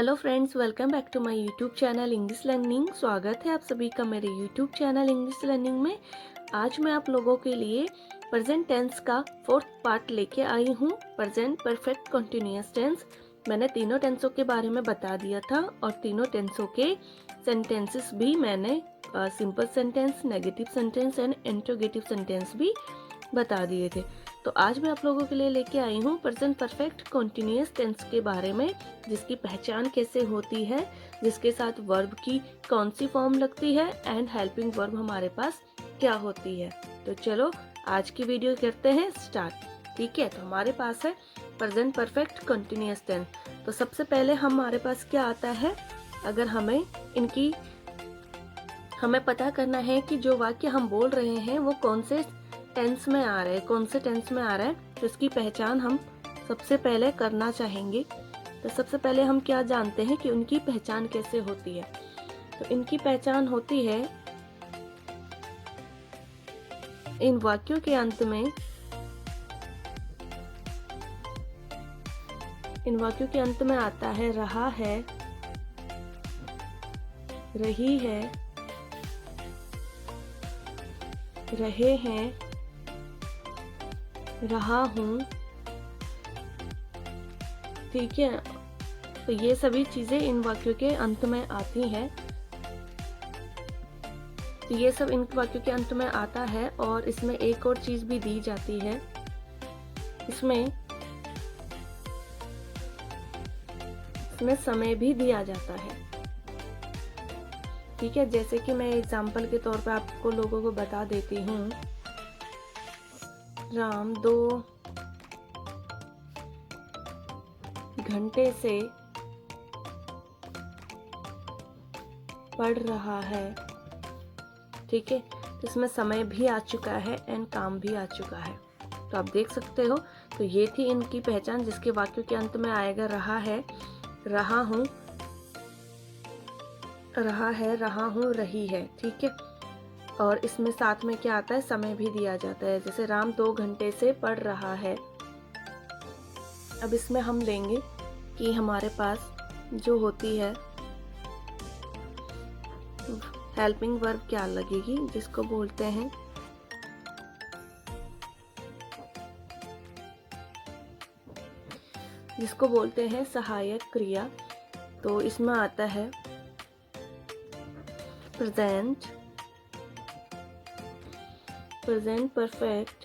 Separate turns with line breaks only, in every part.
Hello friends, welcome back to my YouTube channel English learning. स्वागत है आप सभी का मेरे यूट्यूब चैनल इंग्लिश लर्निंग में। आज मैं आप लोगों के लिए प्रेजेंट टेंस का फोर्थ पार्ट लेके आई हूँ, प्रेजेंट परफेक्ट कंटिन्यूअस टेंस। मैंने तीनों टेंसों के बारे में बता दिया था और तीनों टेंसों के सेंटेंसेस भी मैंने simple sentence, negative sentence and interrogative sentence भी बता दिए थे। तो आज मैं आप लोगों के लिए लेके आई हूँ प्रेजेंट परफेक्ट कंटिन्यूअस टेंस के बारे में, जिसकी पहचान कैसे होती है, जिसके साथ वर्ब की कौन सी फॉर्म लगती है एंड हेल्पिंग वर्ब हमारे पास क्या होती है। तो चलो आज की वीडियो करते हैं स्टार्ट। ठीक है, तो हमारे पास है प्रेजेंट परफेक्ट कंटिन्यूअस टेंस। तो सबसे पहले हमारे पास क्या आता है, अगर हमें पता करना है कि जो वाक्य हम बोल रहे हैं वो कौन से टेंस में आ रहा है, कौन से टेंस में आ रहा है, तो इसकी पहचान हम सबसे पहले करना चाहेंगे। तो सबसे पहले हम क्या जानते हैं कि उनकी पहचान कैसे होती है। तो इनकी पहचान होती है, इन वाक्यों के अंत में, इन वाक्यों के अंत में आता है रहा है, रही है, रहे हैं, रहा हूँ। ठीक है, तो ये सभी चीजें इन वाक्यों के अंत में आती हैं। तो ये सब इन वाक्यों के अंत में आता है और इसमें एक और चीज भी दी जाती है, इसमें समय भी दिया जाता है। ठीक है, जैसे कि मैं एग्जाम्पल के तौर पर आपको लोगों को बता देती हूँ। राम 2 घंटे से पढ़ रहा है। ठीक है, तो इसमें समय भी आ चुका है एंड काम भी आ चुका है। तो आप देख सकते हो, तो ये थी इनकी पहचान, जिसके वाक्यों के अंत में आएगा रहा है, रहा हूँ, रहा है, रहा हूँ, रही है। ठीक है, और इसमें साथ में क्या आता है, समय भी दिया जाता है। जैसे राम 2 घंटे से पढ़ रहा है। अब इसमें हम लेंगे कि हमारे पास जो होती है हेल्पिंग वर्ब क्या लगेगी, जिसको बोलते हैं सहायक क्रिया। तो इसमें आता है present, present perfect,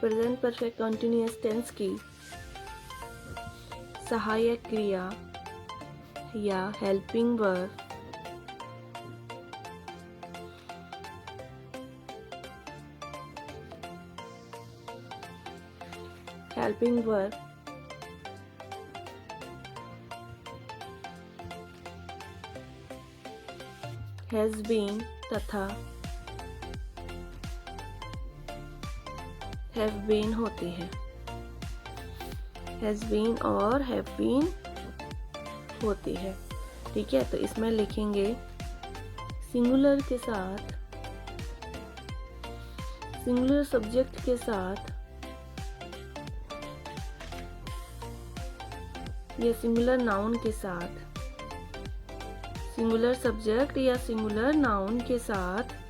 present perfect continuous tense की सहायक क्रिया या हेल्पिंग वर्ब हैज बीन तथा हैव बीन होती है। हैज बीन और हैव बीन होती है। ठीक है, तो इसमें लिखेंगे सिंगुलर के साथ, सिंगुलर सब्जेक्ट के साथ या सिंगुलर नाउन के साथ, सिंगुलर सब्जेक्ट या सिंगुलर नाउन के साथ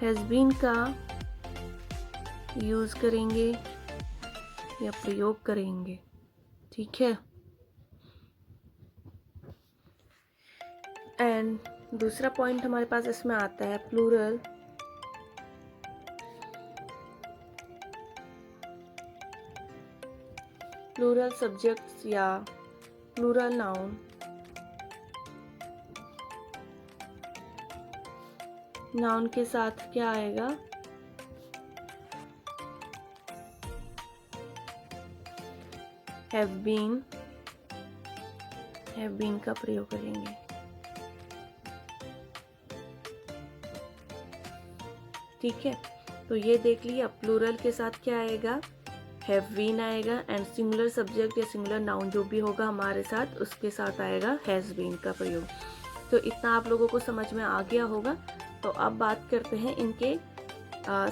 हैज बीन का यूज करेंगे या प्रयोग करेंगे। ठीक है, एंड दूसरा पॉइंट हमारे पास इसमें आता है प्लूरल, प्लूरल सब्जेक्ट्स या प्लूरल नाउन। नाउन के साथ क्या आएगा, हैव बीन का प्रयोग करेंगे। ठीक है, तो ये देख लिया, प्लूरल के साथ क्या आएगा, हैव बीन आएगा, एंड सिंगुलर सब्जेक्ट या सिंगुलर नाउन जो भी होगा हमारे साथ, उसके साथ आएगा हैज बीन का प्रयोग। तो इतना आप लोगों को समझ में आ गया होगा। तो अब बात करते हैं इनके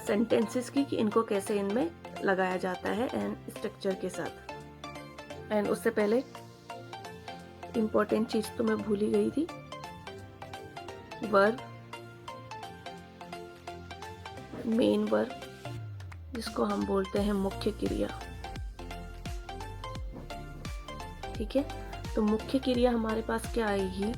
सेंटेंसेस की कि इनको कैसे इनमें लगाया जाता है एंड स्ट्रक्चर के साथ। एंड उससे पहले इम्पोर्टेंट चीज़ तो मैं भूल ही गई थी, वर्ब, मेन वर्ब जिसको हम बोलते हैं मुख्य क्रिया। ठीक है, तो मुख्य क्रिया हमारे पास क्या आएगी,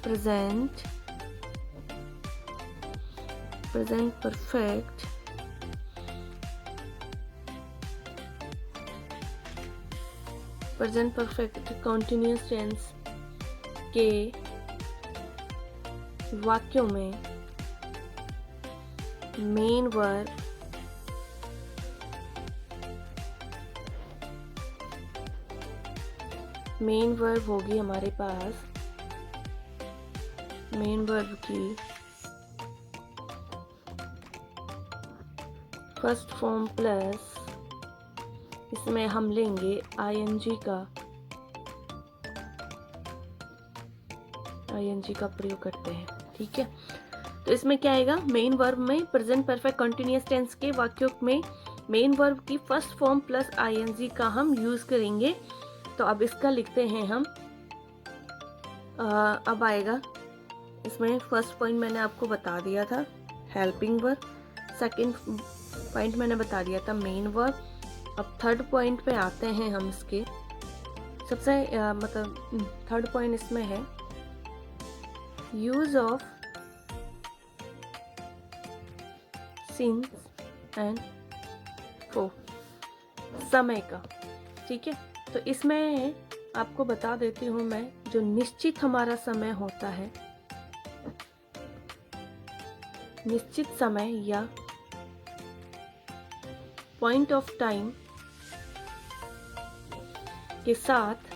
present, present perfect, present perfect continuous tense के वाक्यों में मेन वर्ब होगी हमारे पास, मेन वर्ब की फर्स्ट फॉर्म प्लस इसमें हम लेंगे आईएनजी का प्रयोग करते हैं। ठीक है, तो इसमें क्या आएगा, मेन वर्ब में प्रेजेंट परफेक्ट कंटिन्यूअस टेंस के वाक्यों में मेन वर्ब की फर्स्ट फॉर्म प्लस आईएनजी का हम यूज करेंगे। तो अब इसका लिखते हैं हम। अब आएगा इसमें फर्स्ट पॉइंट मैंने आपको बता दिया था हेल्पिंग वर्ब, सेकंड पॉइंट मैंने बता दिया था मेन वर्ब। अब थर्ड पॉइंट पे आते हैं हम इसके। सबसे मतलब थर्ड पॉइंट इसमें है use of since and for, समय का। ठीक है, तो इसमें आपको बता देती हूँ मैं, जो निश्चित हमारा समय होता है, निश्चित समय या पॉइंट ऑफ टाइम के साथ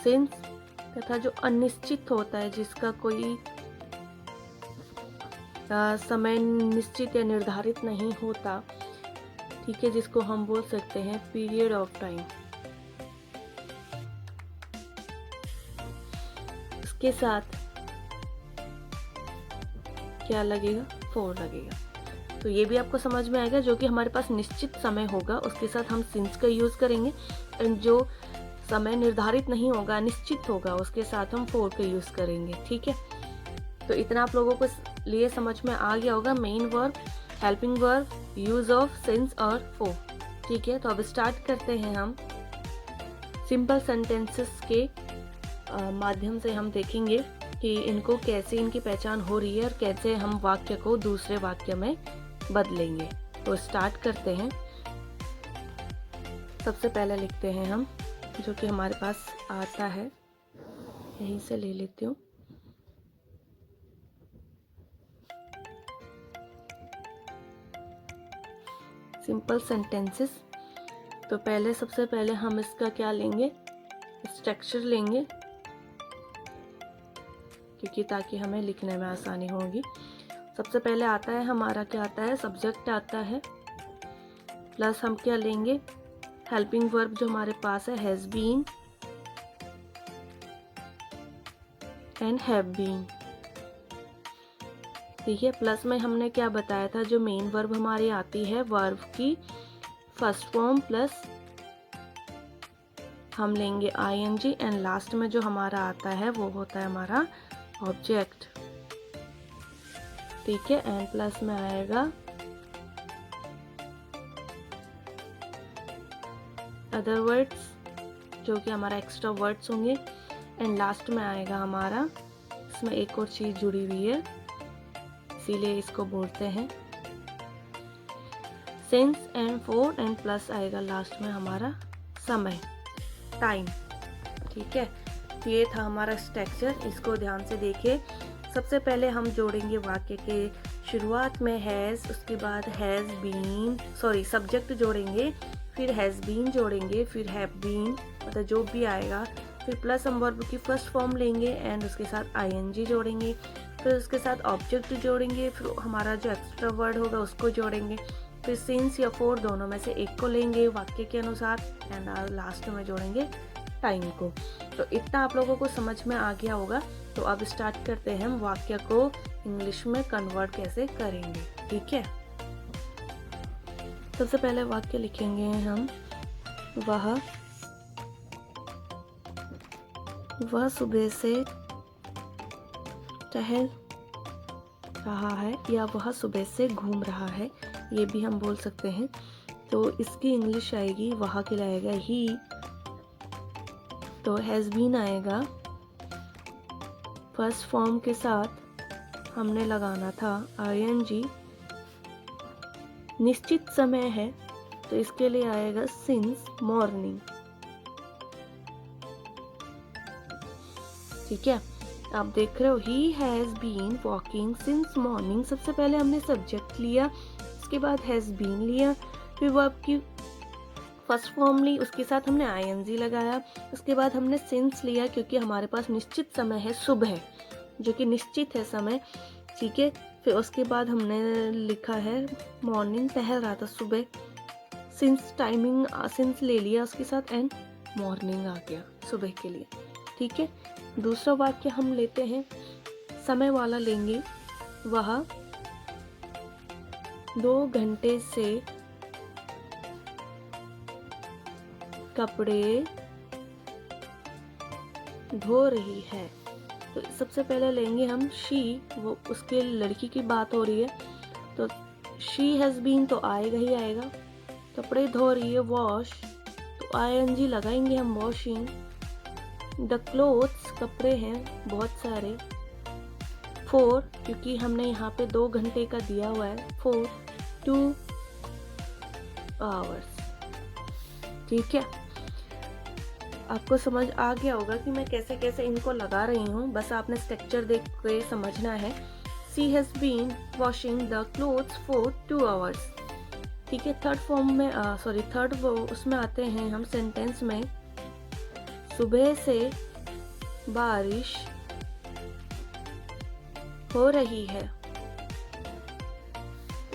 सिंस तथा जो अनिश्चित होता है, जिसका कोई समय निश्चित या निर्धारित नहीं होता, ठीक है, जिसको हम बोल सकते हैं पीरियड ऑफ टाइम, इसके साथ क्या लगेगा, फॉर लगेगा। तो ये भी आपको समझ में आएगा, जो कि हमारे पास निश्चित समय होगा उसके साथ हम सिंस का यूज करेंगे, एंड जो समय निर्धारित नहीं होगा, निश्चित होगा, उसके साथ हम फॉर का यूज करेंगे। ठीक है, तो इतना आप लोगों को लिए समझ में आ गया होगा, main verb, helping verb, use of since और फॉर। ठीक है, तो अब स्टार्ट करते हैं हम। सिंपल सेंटेंसेस के माध्यम से हम देखेंगे कि इनको कैसे इनकी पहचान हो रही है और कैसे हम वाक्य को दूसरे वाक्य में बदलेंगे। तो स्टार्ट करते हैं। सबसे पहले लिखते हैं हम, जो कि हमारे पास आता है, यहीं से ले लेती हूँ। Simple sentences. तो पहले सबसे पहले हम इसका क्या लेंगे, स्ट्रक्चर लेंगे, क्योंकि ताकि हमें लिखने में आसानी होगी। सबसे पहले आता है हमारा, क्या आता है, सब्जेक्ट आता है, प्लस हम क्या लेंगे, हेल्पिंग वर्ब जो हमारे पास है, has been and have been. ठीक है, प्लस में हमने क्या बताया था, जो मेन वर्ब हमारी आती है, वर्ब की फर्स्ट फॉर्म प्लस हम लेंगे आईएनजी, एंड लास्ट में जो हमारा आता है वो होता है हमारा ऑब्जेक्ट। ठीक है, एंड प्लस में आएगा अदर वर्ड्स, जो कि हमारा एक्स्ट्रा वर्ड्स होंगे, एंड लास्ट में आएगा हमारा, इसमें एक और चीज जुड़ी हुई है, इसीलिए इसको बोलते हैं since and for, and plus आएगा लास्ट में हमारा समय, टाइम। ठीक है, ये था हमारा स्ट्रक्चर, इसको ध्यान से देखिए। सबसे पहले हम जोड़ेंगे वाक्य के शुरुआत में हैज़, उसके बाद हैज़ बीन, सॉरी सब्जेक्ट जोड़ेंगे, फिर हैज़ बीन जोड़ेंगे, फिर हैव बीन, मतलब जो भी आएगा, फिर प्लस हम वर्ब की फर्स्ट फॉर्म लेंगे एंड उसके साथ आईएनजी जोड़ेंगे, फिर उसके साथ ऑब्जेक्ट जोड़ेंगे, फिर हमारा जो एक्स्ट्रा वर्ड होगा उसको जोड़ेंगे, फिर सिंस या फॉर दोनों में से एक को लेंगे वाक्य के अनुसार एंड लास्ट में जोड़ेंगे टाइम को। तो इतना आप लोगों को समझ में आ गया होगा। तो अब स्टार्ट करते हैं हम वाक्य को इंग्लिश में कन्वर्ट कैसे करेंगे। ठीक है, सबसे पहले वाक्य लिखेंगे हम वह सुबह से टहल रहा है या वह सुबह से घूम रहा है, ये भी हम बोल सकते हैं। तो इसकी इंग्लिश आएगी, वह के लिए आएगा ही, तो हैज़ बीन आएगा। फर्स्ट फॉर्म के साथ हमने लगाना था ing। निश्चित समय है तो इसके लिए आएगा सिंस मॉर्निंग। ठीक है, आप देख रहे हो he has been walking since morning. सबसे पहले हमने सब्जेक्ट लिया, उसके बाद हैज़ बीन लिया, फिर वर्ब की फर्स्ट फॉर्म ली, उसके साथ हमने ing लगाया, उसके बाद हमने सिंस लिया क्योंकि हमारे पास निश्चित समय है सुबह, जो कि निश्चित है समय। ठीक है, फिर उसके बाद हमने लिखा है मॉर्निंग, टहल रहा था सुबह, सिंस टाइमिंग सिंस ले लिया उसके साथ एंड मॉर्निंग आ गया सुबह के लिए। ठीक है, दूसरा वाक्य हम लेते हैं, समय वाला लेंगे। वह 2 घंटे से कपड़े धो रही है। तो सबसे पहले लेंगे हम शी, वो उसके लड़की की बात हो रही है, तो शी हैज़ बीन तो आएगा ही आएगा। कपड़े धो रही है वॉश, तो ing लगाएंगे हम वॉशिंग। द क्लोथ्स कपड़े हैं बहुत सारे। फॉर क्योंकि हमने यहाँ पे 2 घंटे का दिया हुआ है, फॉर 2 आवर्स। ठीक है, आपको समझ आ गया होगा कि मैं कैसे कैसे इनको लगा रही हूँ, बस आपने स्ट्रक्चर देख के समझना है। She has been washing the clothes for 2 hours. ठीक है, थर्ड उसमें आते हैं हम सेंटेंस में, सुबह से बारिश हो रही है।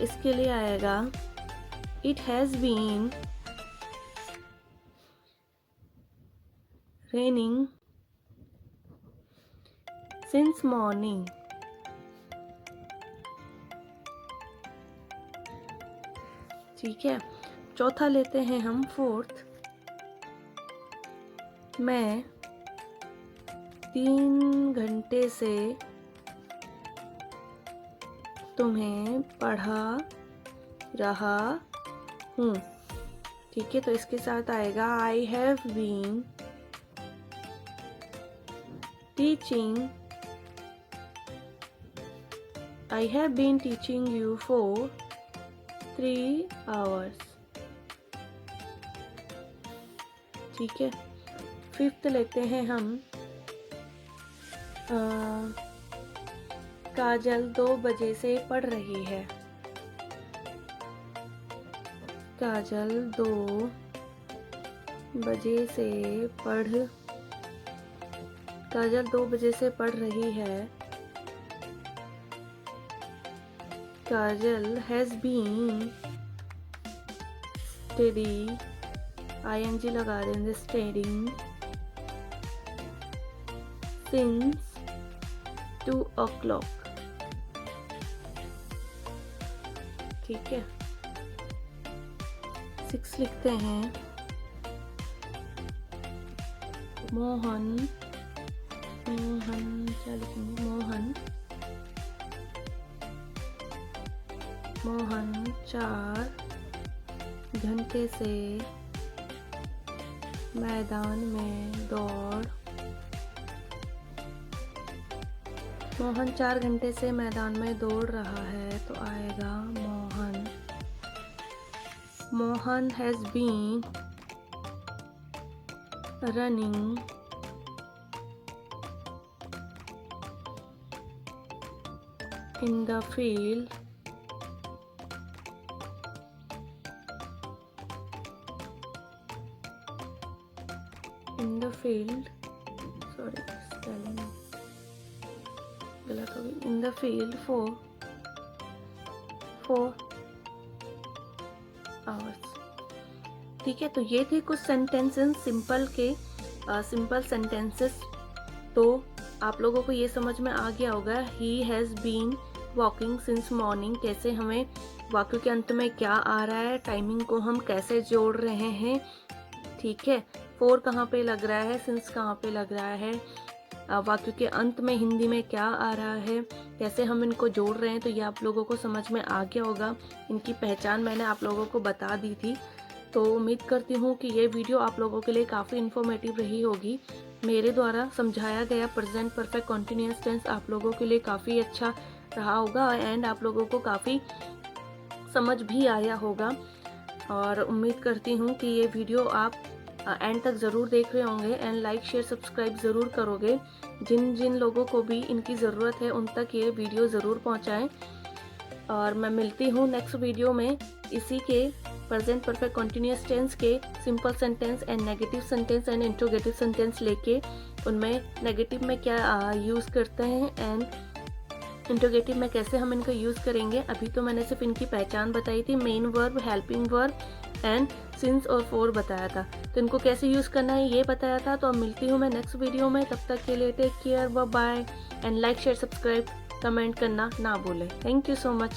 इसके लिए आएगा it has been raining since morning. ठीक है, चौथा लेते हैं हम फोर्थ, मैं 3 घंटे से तुम्हें पढ़ा रहा हूँ। ठीक है, तो इसके साथ आएगा I have been teaching, I have been teaching you for 3 hours. ठीक है, फिफ्थ लेते हैं हम, काजल 2 बजे से पढ़ रही है। काजल 2 बजे से पढ़ रही है। काजल हैज़ बीन स्टडी, ing लगा देंगे स्टडिंग, सिंस 2 o'clock। ठीक है, 6 लिखते हैं, मोहन क्या लिखेंगे, मोहन 4 घंटे से मैदान में दौड़, मोहन 4 घंटे से मैदान में दौड़ रहा है, तो आएगा Mohan has been running in the field sorry spelling गलत हो गई, in the field for hours. ठीक है, तो ये थे कुछ सेंटेंसेस सिंपल सेंटेंसेस। तो आप लोगों को ये समझ में आ गया होगा he has been walking since morning, कैसे हमें वाक्य के अंत में क्या आ रहा है, टाइमिंग को हम कैसे जोड़ रहे हैं। ठीक है, फोर कहाँ पे लग रहा है, सिंस कहाँ पे लग रहा है, वाक्य के अंत में हिंदी में क्या आ रहा है, कैसे हम इनको जोड़ रहे हैं। तो ये आप लोगों को समझ में आ गया होगा। इनकी पहचान मैंने आप लोगों को बता दी थी। तो उम्मीद करती हूँ कि ये वीडियो आप लोगों के लिए काफ़ी इन्फॉर्मेटिव रही होगी। मेरे द्वारा समझाया गया प्रेजेंट परफेक्ट कॉन्टिन्यूअस टेंस आप लोगों के लिए काफ़ी अच्छा रहा होगा एंड आप लोगों को काफ़ी समझ भी आया होगा। और उम्मीद करती हूँ कि ये वीडियो आप एंड तक ज़रूर देख रहे होंगे एंड लाइक शेयर सब्सक्राइब ज़रूर करोगे। जिन जिन लोगों को भी इनकी ज़रूरत है उन तक ये वीडियो ज़रूर पहुँचाएँ। और मैं मिलती हूँ नेक्स्ट वीडियो में इसी के प्रेजेंट परफेक्ट कॉन्टिन्यूअस टेंस के simple sentence and negative sentence and interrogative sentence लेके उनमें नेगेटिव में क्या यूज़ करते हैं एंड इंट्रोगेटिव में कैसे हम इनको यूज़ करेंगे। अभी तो मैंने सिर्फ इनकी पहचान बताई थी, main verb, helping verb and since और फोर बताया था। तो इनको कैसे यूज़ करना है ये बताया था। तो अब मिलती हूँ मैं नेक्स्ट वीडियो में, तब तक के लिए take care, bye bye and like share subscribe comment करना ना भूलें। Thank you so much.